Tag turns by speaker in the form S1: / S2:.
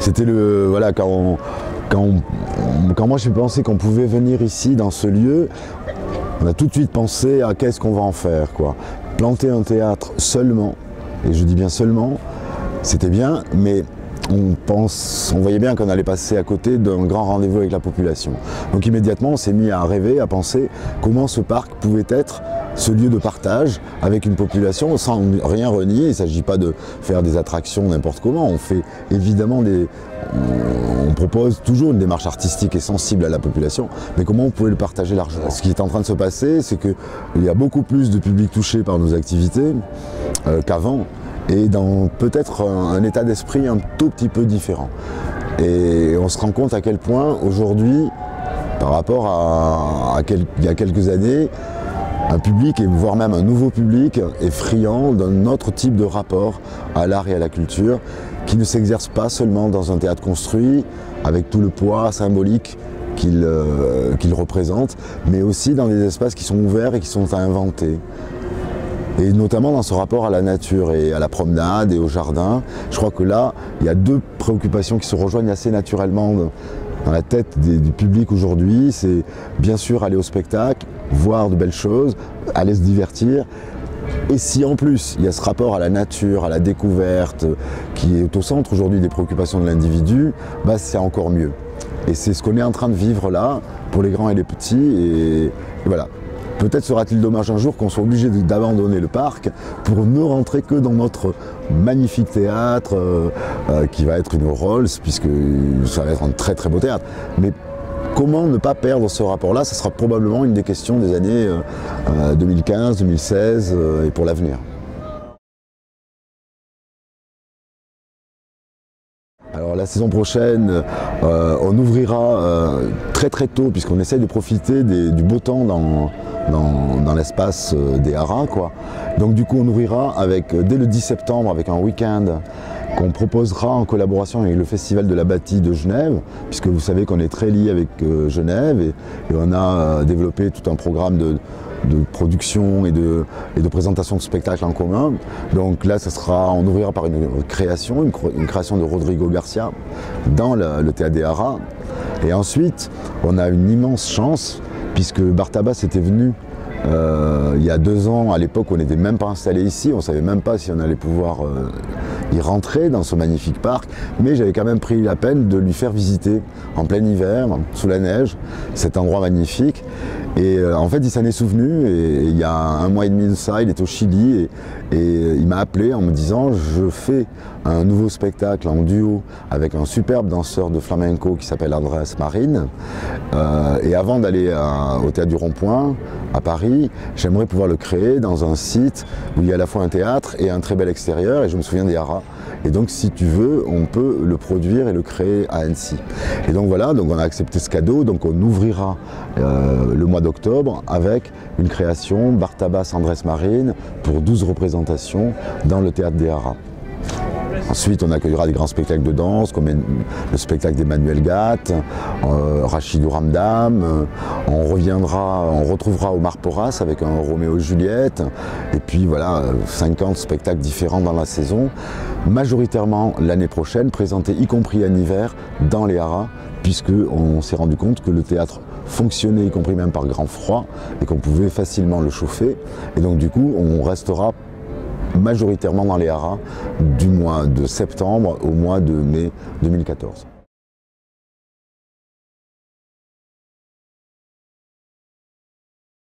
S1: C'était le, voilà, quand moi j'ai pensé qu'on pouvait venir ici dans ce lieu, on a tout de suite pensé à qu'est-ce qu'on va en faire, quoi. Planter un théâtre seulement, et je dis bien seulement, c'était bien, mais on voyait bien qu'on allait passer à côté d'un grand rendez-vous avec la population. Donc immédiatement on s'est mis à rêver, à penser comment ce parc pouvait être ce lieu de partage avec une population sans rien renier. Il ne s'agit pas de faire des attractions n'importe comment, on fait évidemment on propose toujours une démarche artistique et sensible à la population, mais comment on pouvait le partager largement. Ce qui est en train de se passer, c'est qu'il y a beaucoup plus de public touché par nos activités qu'avant, et dans peut-être un état d'esprit un tout petit peu différent. Et on se rend compte à quel point aujourd'hui, par rapport à il y a quelques années, un public, et voire même un nouveau public, est friand d'un autre type de rapport à l'art et à la culture, qui ne s'exerce pas seulement dans un théâtre construit, avec tout le poids symbolique qu'il représente, mais aussi dans des espaces qui sont ouverts et qui sont à inventer. Et notamment dans ce rapport à la nature et à la promenade et au jardin. Je crois que là, il y a deux préoccupations qui se rejoignent assez naturellement dans la tête du public aujourd'hui. C'est bien sûr aller au spectacle, voir de belles choses, aller se divertir. Et si en plus il y a ce rapport à la nature, à la découverte, qui est au centre aujourd'hui des préoccupations de l'individu, bah c'est encore mieux. Et c'est ce qu'on est en train de vivre là, pour les grands et les petits, et voilà. Peut-être sera-t-il dommage un jour qu'on soit obligé d'abandonner le parc pour ne rentrer que dans notre magnifique théâtre qui va être une Rolls, puisque ça va être un très très beau théâtre. Mais comment ne pas perdre ce rapport-là? Ça sera probablement une des questions des années 2015, 2016 et pour l'avenir. Alors la saison prochaine, on ouvrira très très tôt, puisqu'on essaye de profiter du beau temps dans l'espace des haras, quoi. Donc du coup on ouvrira dès le 10 septembre avec un week-end qu'on proposera en collaboration avec le Festival de la Bâtie de Genève, puisque vous savez qu'on est très lié avec Genève, et on a développé tout un programme de production et de présentation de spectacles en commun. Donc là, on ouvrira par une création de Rodrigo Garcia dans le théâtre des Haras. Et ensuite, on a une immense chance, puisque Bartabas était venu il y a 2 ans, à l'époque on n'était même pas installé ici, on ne savait même pas si on allait pouvoir y rentrer dans ce magnifique parc, mais j'avais quand même pris la peine de lui faire visiter en plein hiver, sous la neige, cet endroit magnifique. Et en fait il s'en est souvenu, et il y a 1 mois et demi de ça, il est au Chili, et il m'a appelé en me disant: je fais un nouveau spectacle en duo avec un superbe danseur de flamenco qui s'appelle Andrés Marín, et avant d'aller au Théâtre du Rond-Point à Paris, j'aimerais pouvoir le créer dans un site où il y a à la fois un théâtre et un très bel extérieur, et je me souviens des Haras. Et donc si tu veux, on peut le produire et le créer à Annecy. Et donc voilà, donc on a accepté ce cadeau, donc on ouvrira le mois d'octobre avec une création Bartabas Andrés Marín pour 12 représentations dans le théâtre des Haras. Ensuite, on accueillera des grands spectacles de danse, comme le spectacle d'Emmanuel Gatt, Rachidou Ramdam. On retrouvera Omar Porras avec un Roméo et Juliette. Et puis voilà, 50 spectacles différents dans la saison. Majoritairement l'année prochaine, présentés y compris en hiver dans les Haras, puisqu'on s'est rendu compte que le théâtre fonctionnait, y compris même par grand froid, et qu'on pouvait facilement le chauffer. Et donc du coup, on restera majoritairement dans les Haras du mois de septembre au mois de mai 2014.